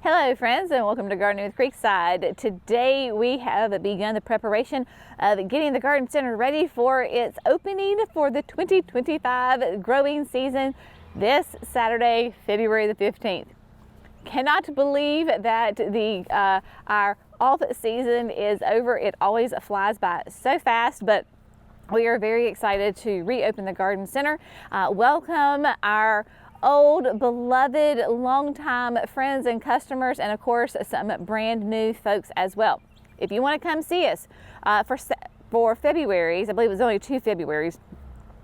Hello friends, and welcome to Gardening with Creekside. Today we have begun the preparation of getting the garden center ready for its opening for the 2025 growing season this Saturday, February the 15th. Cannot believe that our off season is over. It always flies by so fast, but we are very excited to reopen the garden center. Welcome our old, beloved, longtime friends and customers, and of course some brand new folks as well. If you want to come see us for February's, I believe it was only 2 February's,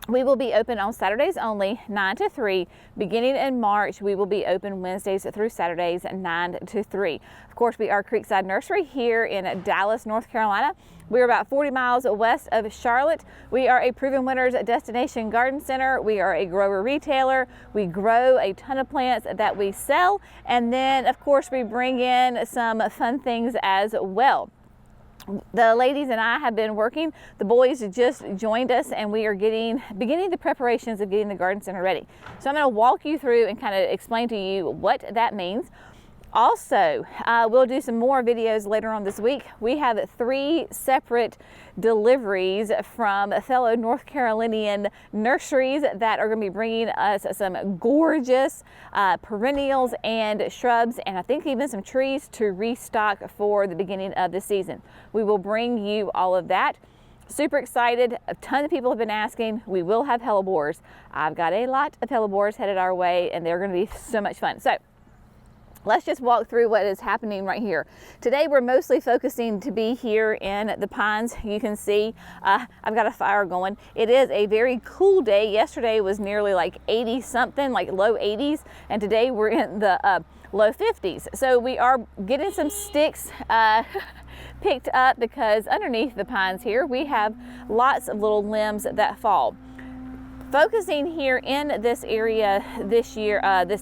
we will be open on Saturdays only, 9 to 3. Beginning in March, we will be open Wednesdays through Saturdays, 9 to 3. Of course, we are Creekside Nursery here in Dallas, North Carolina. We're about 40 miles west of Charlotte. We are a proven winners destination garden center. We are a grower retailer. We grow a ton of plants that we sell. And then, of course, we bring in some fun things as well. The ladies and I have been working. The boys just joined us, and we are beginning the preparations of getting the garden center ready. So I'm going to walk you through and kind of explain to you what that means. Also, we'll do some more videos later on this week. We have 3 separate deliveries from fellow North Carolinian nurseries that are going to be bringing us some gorgeous perennials and shrubs, and I think even some trees to restock for the beginning of the season. We will bring you all of that. Super excited. A ton of people have been asking. We will have hellebores. I've got a lot of hellebores headed our way, and they're going to be so much fun. So let's just walk through what is happening right here. Today we're mostly focusing to be here in the pines. You can see I've got a fire going. It is a very cool day. Yesterday was nearly like 80 something, like low 80s, and today we're in the low 50s. So we are getting some sticks picked up because underneath the pines here we have lots of little limbs that fall. Focusing here in this area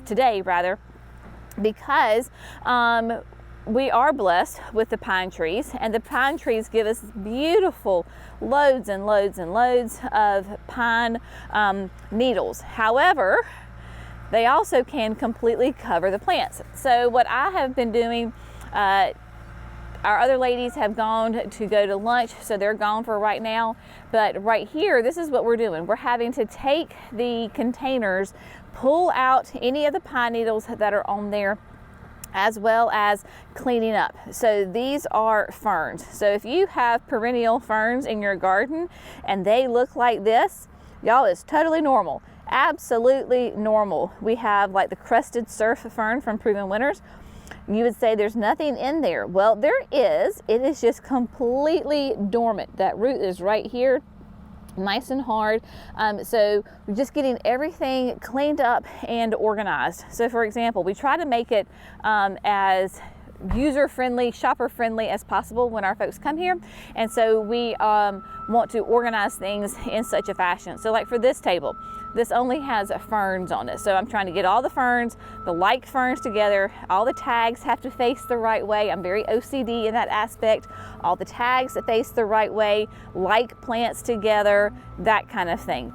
today rather, because we are blessed with the pine trees, and the pine trees give us beautiful loads and loads and loads of pine needles. However, they also can completely cover the plants. So what I have been doing, our other ladies have gone to go to lunch, so they're gone for right now. But right here, this is what we're doing. We're having to take the containers, pull out any of the pine needles that are on there, as well as cleaning up. So these are ferns. So if you have perennial ferns in your garden and they look like this, y'all, it's totally normal. Absolutely normal. We have like the crested surf fern from Proven Winners. You would say there's nothing in there. Well, there is. It is just completely dormant. That root is right here, nice and hard. So we're just getting everything cleaned up and organized. So for example, we try to make it as user-friendly, shopper-friendly as possible when our folks come here. And so we want to organize things in such a fashion. So like for this table, this only has ferns on it. So I'm trying to get all the ferns, the like ferns together. All the tags have to face the right way. I'm very OCD in that aspect. All the tags that face the right way, like plants together, that kind of thing.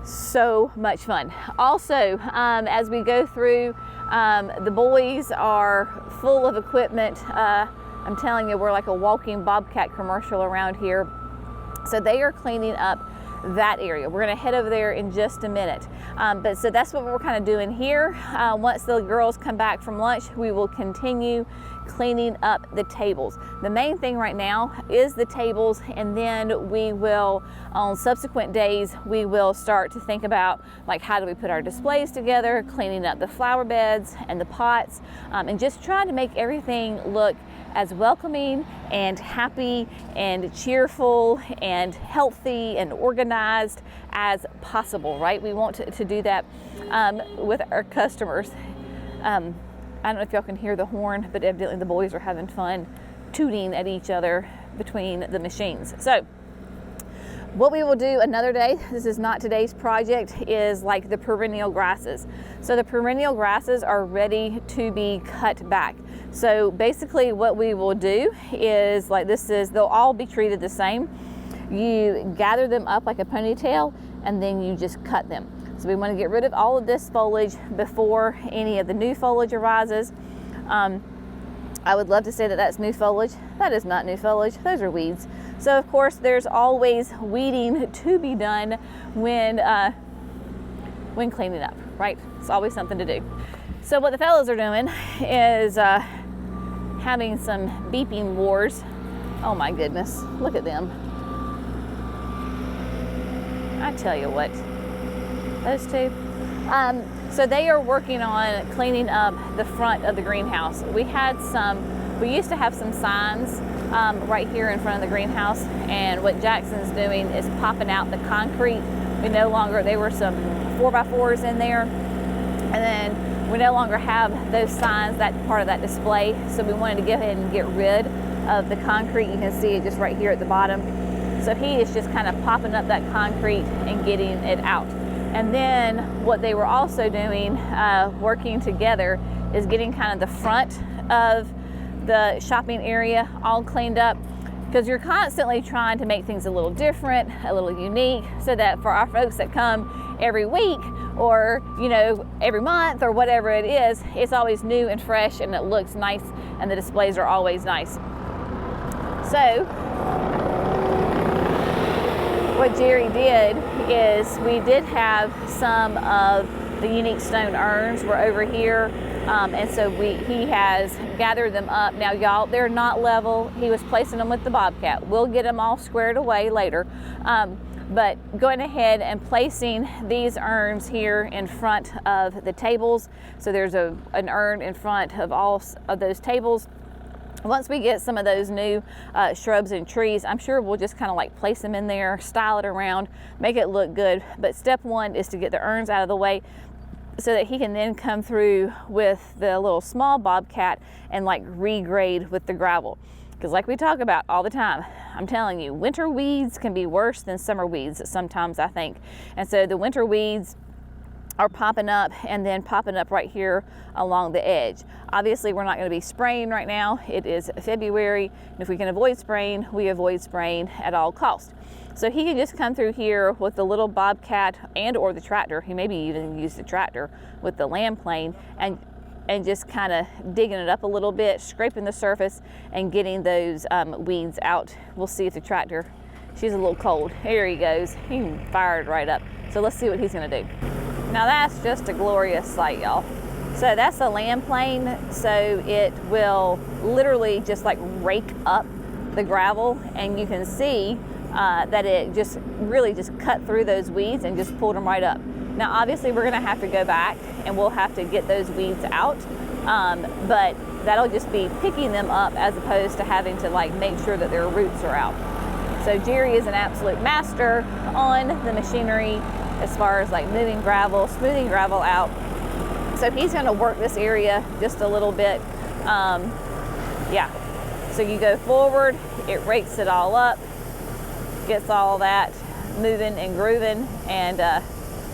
So much fun. Also, as we go through, the boys are full of equipment. I'm telling you, we're like a walking Bobcat commercial around here. So they are cleaning up that area. We're going to head over there in just a minute. But so that's what we're kind of doing here. Once the girls come back from lunch, we will continue cleaning up the tables. The main thing right now is the tables, and then we will, on subsequent days, we will start to think about like how do we put our displays together, cleaning up the flower beds and the pots, and just trying to make everything look as welcoming and happy and cheerful and healthy and organized as possible, right? We want to do that with our customers. I don't know if y'all can hear the horn, but evidently the boys are having fun tooting at each other between the machines. So what we will do another day, this is not today's project, is like the perennial grasses. So the perennial grasses are ready to be cut back. So basically what we will do is like they'll all be treated the same. You gather them up like a ponytail, and then you just cut them. So we want to get rid of all of this foliage before any of the new foliage arises. I would love to say that that's new foliage. That is not new foliage, those are weeds. So of course there's always weeding to be done when cleaning up, right? It's always something to do. So what the fellows are doing is having some beeping wars. Oh my goodness, look at them. I tell you what, those two. So they are working on cleaning up the front of the greenhouse. We used to have some signs right here in front of the greenhouse, and what Jackson's doing is popping out the concrete. There were some 4x4s in there, and then we no longer have those signs, that part of that display, so we wanted to go ahead and get rid of the concrete. You can see it just right here at the bottom. So he is just kind of popping up that concrete and getting it out. And then what they were also doing, working together, is getting kind of the front of the shopping area all cleaned up, because you're constantly trying to make things a little different, a little unique, so that for our folks that come every week or every month or whatever it is, it's always new and fresh and it looks nice and the displays are always nice. So what Jerry did is, we did have some of the unique stone urns were over here, and so he has gathered them up. Now y'all, they're not level. He was placing them with the Bobcat. We'll get them all squared away later, but going ahead and placing these urns here in front of the tables. So there's an urn in front of all of those tables. Once we get some of those new shrubs and trees, I'm sure we'll just kind of like place them in there, style it around, make it look good. But step one is to get the urns out of the way so that he can then come through with the little small Bobcat and like regrade with the gravel. Because like we talk about all the time, I'm telling you, winter weeds can be worse than summer weeds sometimes, I think. And so the winter weeds are popping up, and then popping up right here along the edge. Obviously we're not going to be spraying right now. It is February, and if we can avoid spraying, we avoid spraying at all costs. So he can just come through here with the little Bobcat and or the tractor. He maybe even use the tractor with the land plane and just kind of digging it up a little bit, scraping the surface and getting those weeds out. We'll see if the tractor, she's a little cold. Here he goes, he fired right up. So let's see what he's gonna do. Now that's just a glorious sight, y'all. So that's a land plane, so it will literally just like rake up the gravel, and you can see that it just really just cut through those weeds and just pulled them right up. Now obviously we're gonna have to go back and we'll have to get those weeds out, but that'll just be picking them up as opposed to having to like make sure that their roots are out. So Jerry is an absolute master on the machinery as far as like moving gravel, smoothing gravel out. So he's gonna work this area just a little bit. Yeah, so you go forward, it rakes it all up, gets all that moving and grooving, and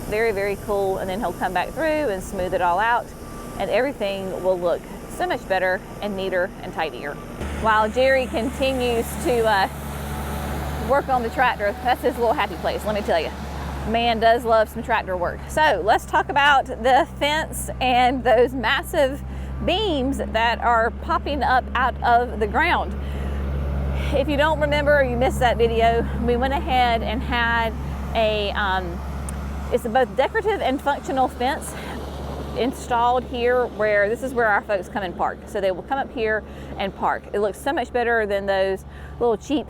very, very cool. And then he'll come back through and smooth it all out, and everything will look so much better and neater and tidier. While Jerry continues to work on the tractor, that's his little happy place, let me tell you. Man does love some tractor work. So let's talk about the fence and those massive beams that are popping up out of the ground. If you don't remember, or you missed that video, we went ahead and had a, it's a both decorative and functional fence installed here, where this is where our folks come and park. So they will come up here and park. It looks so much better than those little cheap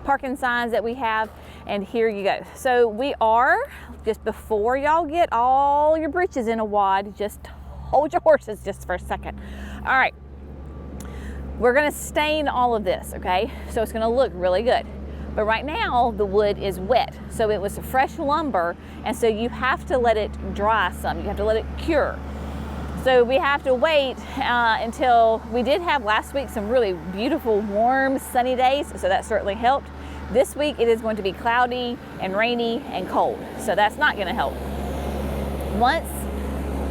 parking signs that we have. And here you go. So we are, just before y'all get all your britches in a wad, just hold your horses just for a second. All right, we're gonna stain all of this, okay? So it's gonna look really good. But right now the wood is wet, so it was fresh lumber, and so you have to let it dry some. You have to let it cure. So we have to wait until, we did have last week some really beautiful, warm, sunny days, so that certainly helped. This week it is going to be cloudy and rainy and cold, so that's not going to help. Once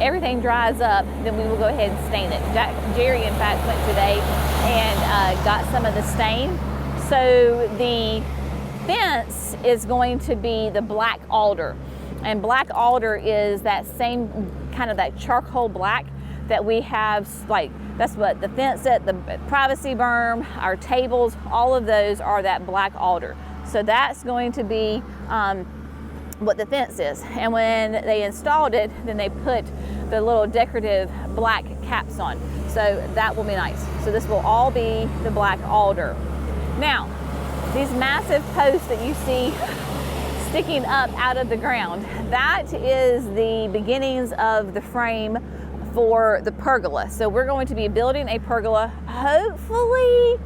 everything dries up, then we will go ahead and stain it. Jerry, in fact, went today and got some of the stain. So the fence is going to be the black alder, and black alder is that same kind of that charcoal black that we have, like, that's what the fence set, the privacy berm, our tables, all of those are that black alder. So that's going to be what the fence is. And when they installed it, then they put the little decorative black caps on. So that will be nice. So this will all be the black alder. Now, these massive posts that you see sticking up out of the ground, that is the beginnings of the frame for the pergola. So we're going to be building a pergola. Hopefully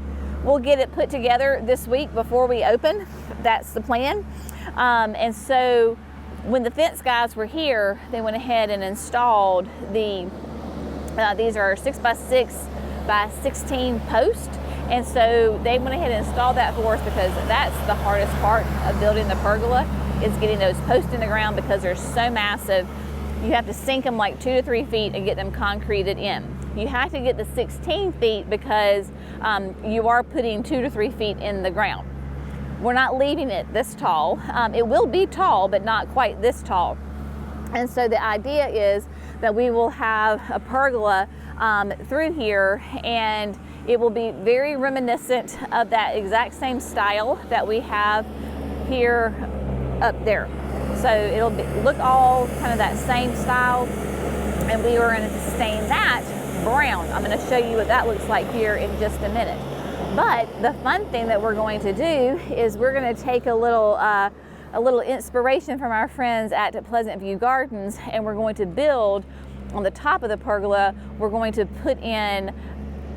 we'll get it put together this week before we open. That's the plan. And so when the fence guys were here, they went ahead and installed these are 6x6 by 16 posts. And so they went ahead and installed that for us because that's the hardest part of building the pergola, is getting those posts in the ground because they're so massive. You have to sink them like 2 to 3 feet and get them concreted in. You have to get the 16 feet because you are putting 2 to 3 feet in the ground. We're not leaving it this tall. It will be tall, but not quite this tall. And so the idea is that we will have a pergola through here, and it will be very reminiscent of that exact same style that we have here up there. So it'll look all kind of that same style, and we are going to stain that brown. I'm going to show you what that looks like here in just a minute. But the fun thing that we're going to do is we're going to take a little inspiration from our friends at Pleasant View Gardens, and we're going to build on the top of the pergola. We're going to put in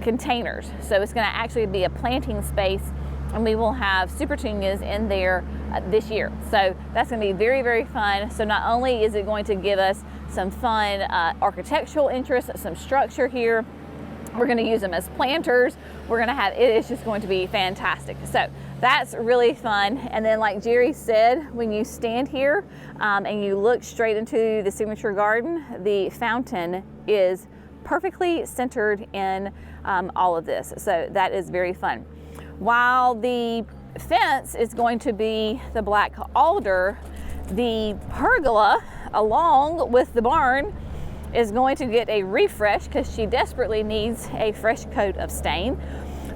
containers. So it's going to actually be a planting space, and we will have super petunias in there this year. So that's going to be very, very fun. So not only is it going to give us some fun architectural interest, some structure here, we're going to use them as planters. We're going to have, it's just going to be fantastic. So that's really fun. And then, like Jerry said, when you stand here and you look straight into the signature garden, the fountain is perfectly centered in all of this. So that is very fun. While the fence is going to be the black alder, the pergola, along with the barn, is going to get a refresh because she desperately needs a fresh coat of stain.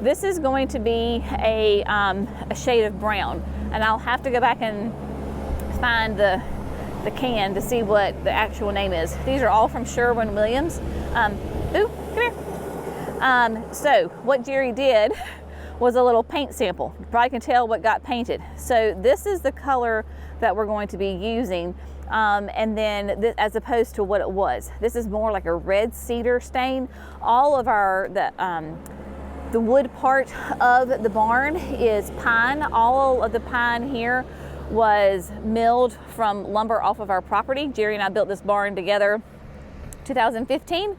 This is going to be a shade of brown, and I'll have to go back and find the can to see what the actual name is. These are all from Sherwin-Williams. Ooh, come here. So what Jerry did was a little paint sample. You probably can tell what got painted. So this is the color that we're going to be using, and then as opposed to what it was. This is more like a red cedar stain. All of the wood part of the barn is pine. All of the pine here was milled from lumber off of our property. Jerry and I built this barn together 2015.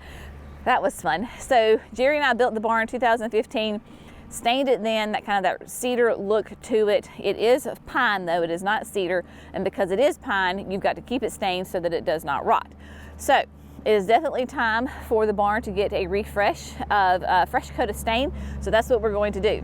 That was fun. So Jerry and I built the barn 2015, stained it then, that kind of that cedar look to it. It is pine though, it is not cedar. And because it is pine, you've got to keep it stained so that it does not rot. So it is definitely time for the barn to get a refresh of a fresh coat of stain. So that's what we're going to do.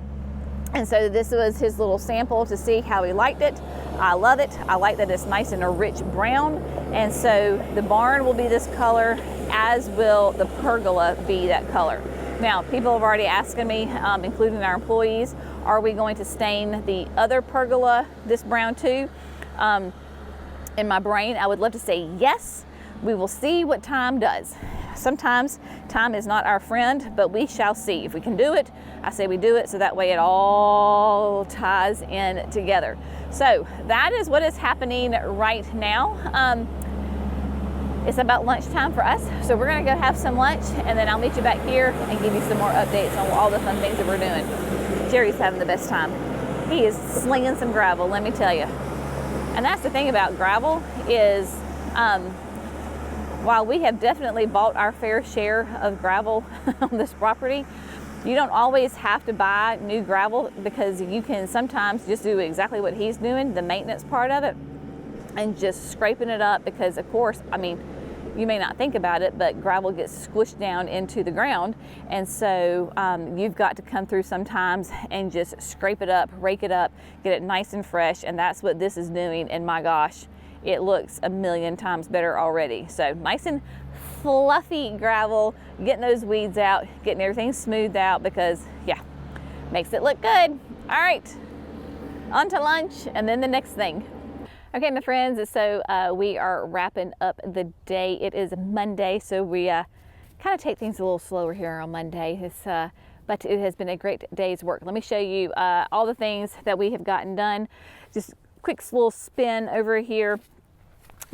And so this was his little sample to see how he liked it. I love it. I like that it's nice and a rich brown. And so the barn will be this color, as will the pergola be that color. Now, people have already asked me, including our employees, are we going to stain the other pergola this brown too? In my brain, I would love to say yes. We will see what time does. Sometimes time is not our friend, but we shall see. If we can do it, I say we do it, so that way it all ties in together. So that is what is happening right now. It's about lunchtime for us, so we're gonna go have some lunch, and then I'll meet you back here and give you some more updates on all the fun things that we're doing. Jerry's having the best time. He is slinging some gravel, let me tell you. And that's the thing about gravel is, while we have definitely bought our fair share of gravel on this property, you don't always have to buy new gravel, because you can sometimes just do exactly what he's doing, the maintenance part of it, and just scraping it up, because of course, I mean, you may not think about it, but gravel gets squished down into the ground, and so you've got to come through sometimes and just scrape it up, rake it up, get it nice and fresh, and that's what this is doing. And my gosh, it looks a million times better already. So nice and fluffy gravel, getting those weeds out, getting everything smoothed out, because yeah, makes it look good. All right, on to lunch and then the next thing. Okay, my friends, so we are wrapping up the day. It is Monday, so we kind of take things a little slower here on Monday. But it has been a great day's work. Let me show you all the things that we have gotten done. Just quick little spin over here.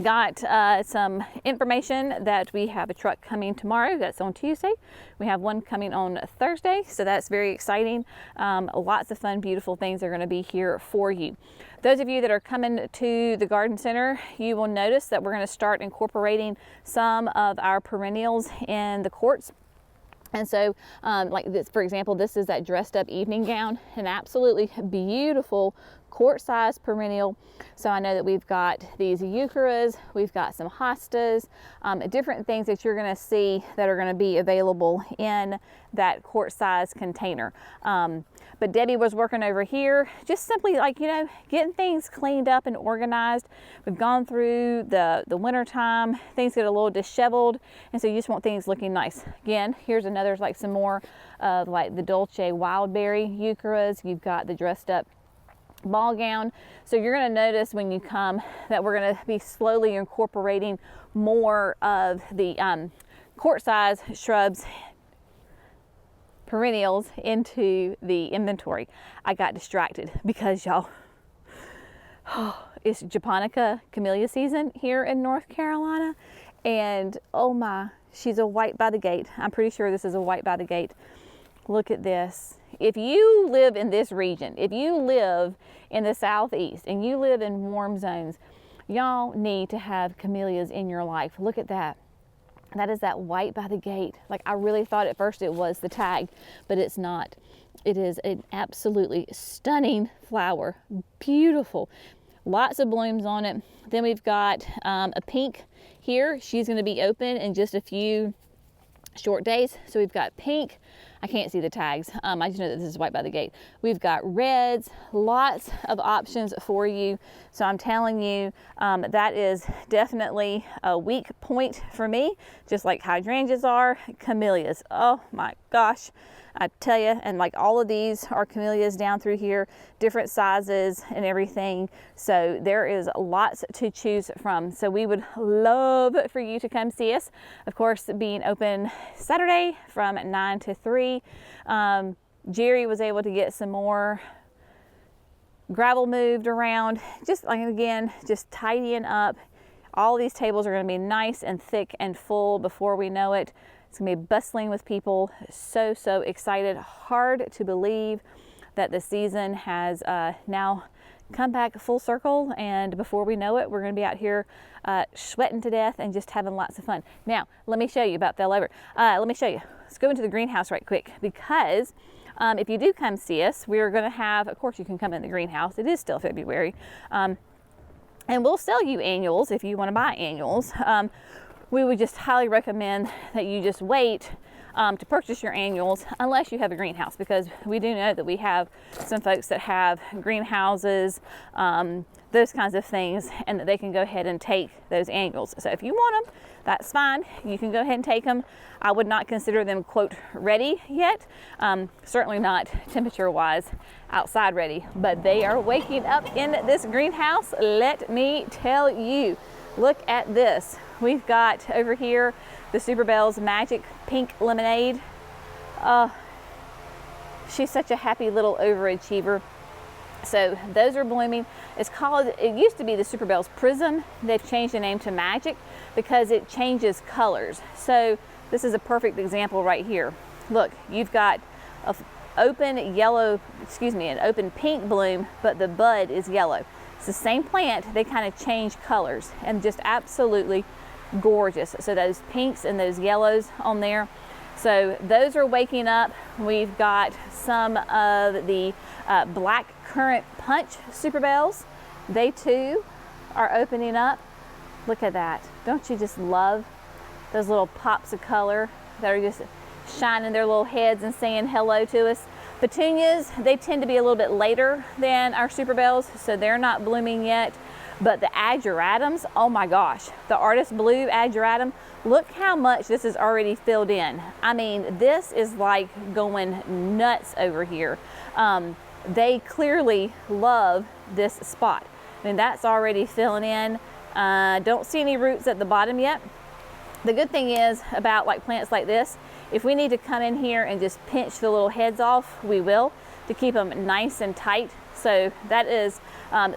Got some information that we have a truck coming tomorrow. That's on Tuesday. We have one coming on Thursday, so that's very exciting. Lots of fun, beautiful things are going to be here for you. Those of you that are coming to the garden center, you will notice that we're going to start incorporating some of our perennials in the courts. And so like this, for example, this is that dressed up evening gown, an absolutely beautiful quart-sized perennial. So I know that we've got these eucheras, we've got some hostas, different things that you're going to see that are going to be available in that quart-sized container. But Debbie was working over here, just simply like, you know, getting things cleaned up and organized. We've gone through the winter time, things get a little disheveled, and so you just want things looking nice. Again, here's another, like some more of like the Dolce Wildberry eucheras. You've got the dressed up ball gown. So you're going to notice when you come that we're going to be slowly incorporating more of the quart-size shrubs, perennials into the inventory. I got distracted because y'all, it's Japonica camellia season here in North Carolina, and oh my, she's a white by the gate. I'm pretty sure this is a white by the gate. Look at this. If you live in this region, if you live in the southeast and you live in warm zones, y'all need to have camellias in your life. Look at that. That is that white by the gate. Like, I really thought at first it was the tag, but it's not. It is an absolutely stunning flower. Beautiful. Lots of blooms on it. Then we've got a pink here. She's going to be open in just a few short days. So we've got pink. I can't see the tags. I just know that this is white by the gate. We've got reds, lots of options for you. So I'm telling you, that is definitely a weak point for me, just like hydrangeas are. Camellias, oh my gosh, I tell you. And like all of these are camellias down through here, different sizes and everything. So there is lots to choose from. So we would love for you to come see us. Of course, being open Saturday from 9 to 3. Jerry was able to get some more gravel moved around, just like, again, just tidying up. All these tables are going to be nice and thick and full before we know it. It's going to be bustling with people. So excited. Hard to believe that the season has now come back full circle, and before we know it, we're going to be out here sweating to death and just having lots of fun. Now, let me show you, about fell over. Let me show you. Let's go into the greenhouse right quick, because if you do come see us, we're going to have, of course you can come in the greenhouse. It is still February. And we'll sell you annuals if you want to buy annuals. We would just highly recommend that you just wait to purchase your annuals unless you have a greenhouse, because we do know that we have some folks that have greenhouses, those kinds of things, and that they can go ahead and take those annuals. So if you want them, that's fine. You can go ahead and take them. I would not consider them, quote, ready yet. Certainly not temperature wise outside ready, but they are waking up in this greenhouse. Let me tell you, look at this. We've got over here the Superbell's Magic Pink Lemonade. She's such a happy little overachiever. So those are blooming. It's called, it used to be the Superbell's Prism. They've changed the name to Magic because it changes colors. So this is a perfect example right here. Look, you've got an open yellow, an open pink bloom, but the bud is yellow. It's the same plant, they kind of change colors, and just absolutely gorgeous. So those pinks and those yellows on there. So those are waking up. We've got some of the black currant punch Superbells. They too are opening up. Look at that. Don't you just love those little pops of color that are just shining their little heads and saying hello to us? Petunias, they tend to be a little bit later than our Superbells, so they're not blooming yet. But the ageratums, oh my gosh, the artist blue ageratum, look how much this is already filled in. I mean, this is like going nuts over here. They clearly love this spot. I mean, that's already filling in. Don't see any roots at the bottom yet. The good thing is about like plants like this, if we need to come in here and just pinch the little heads off, we will, to keep them nice and tight. So that is,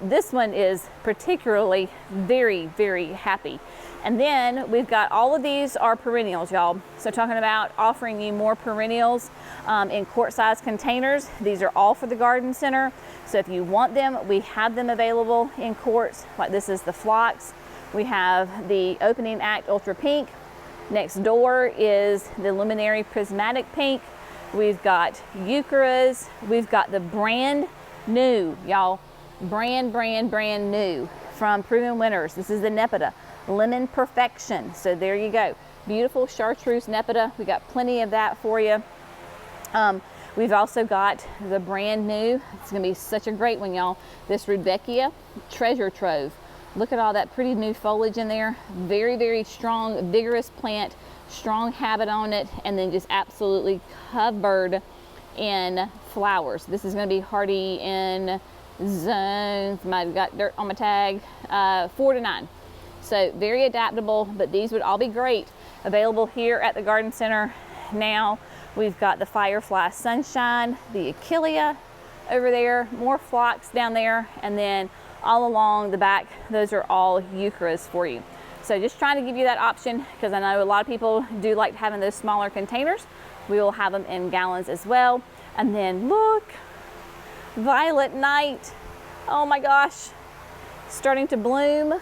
this one is particularly very, very happy. And then we've got all of these are perennials, y'all. So talking about offering you more perennials in quart-sized containers. These are all for the garden center. So if you want them, we have them available in quarts. Like this is the phlox. We have the opening act ultra pink. Next door is the luminary prismatic pink. We've got eucharis. We've got the brand new, y'all, brand new from Proven Winners. This is the Nepeta Lemon Perfection. So there you go, beautiful chartreuse Nepeta. We got plenty of that for you. We've also got the brand new, it's gonna be such a great one, y'all, this Rudbeckia Treasure Trove. Look at all that pretty new foliage in there. Very, very strong, vigorous plant, strong habit on it, and then just absolutely covered in flowers. This is going to be hardy in zones, I've got dirt on my tag, 4 to 9. So very adaptable, but these would all be great. Available here at the garden center now. We've got the Firefly Sunshine, the Achillea over there, more phlox down there, and then all along the back, those are all eucharis for you. So just trying to give you that option, because I know a lot of people do like having those smaller containers. We will have them in gallons as well. And then look, Violet Night. Oh my gosh, starting to bloom.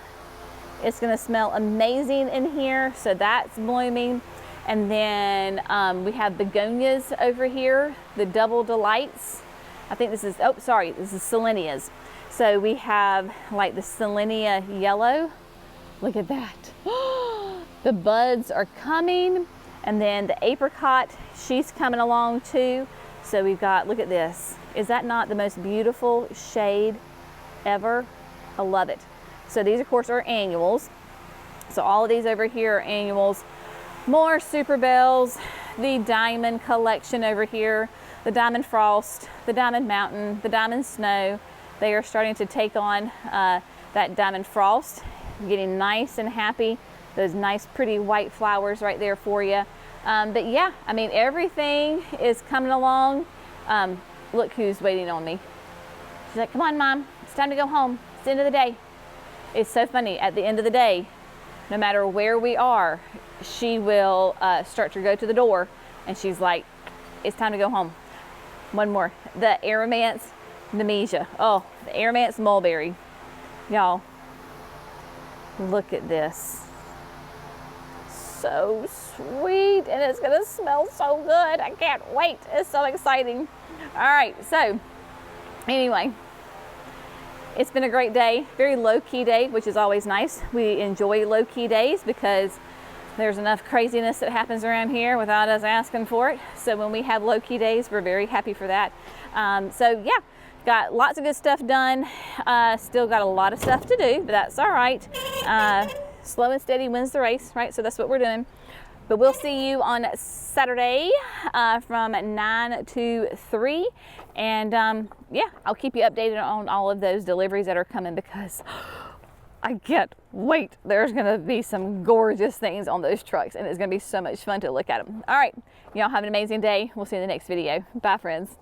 It's gonna smell amazing in here. So that's blooming. And then we have begonias over here, the Double Delights. I think this is, oh, sorry, this is Selenias. So we have like the Selenia yellow. Look at that. The buds are coming. And then the apricot, she's coming along too. So we've got, look at this. Is that not the most beautiful shade ever? I love it. So these of course are annuals. So all of these over here are annuals. More Super Bells, the Diamond collection over here, the Diamond Frost, the Diamond Mountain, the Diamond Snow. They are starting to take on that Diamond Frost, getting nice and happy. Those nice pretty white flowers right there for you. But yeah, I mean, everything is coming along. Look who's waiting on me. She's like, come on, Mom, it's time to go home. It's the end of the day. It's so funny, at the end of the day, no matter where we are, she will start to go to the door and she's like, it's time to go home. One more, the Aromanth Nemesia. Oh, the Aromanth mulberry. Y'all, look at this. So sweet, and it's gonna smell so good. I can't wait. It's so exciting. All right, so anyway, it's been a great day, very low-key day, which is always nice. We enjoy low-key days because there's enough craziness that happens around here without us asking for it. So when we have low-key days, we're very happy for that. So yeah, got lots of good stuff done. Still got a lot of stuff to do, but that's all right. Slow and steady wins the race, right? So that's what we're doing. But we'll see you on Saturday from 9 to 3. And yeah, I'll keep you updated on all of those deliveries that are coming because I can't wait. There's gonna be some gorgeous things on those trucks and it's gonna be so much fun to look at them. All right, y'all have an amazing day. We'll see you in the next video. Bye, friends.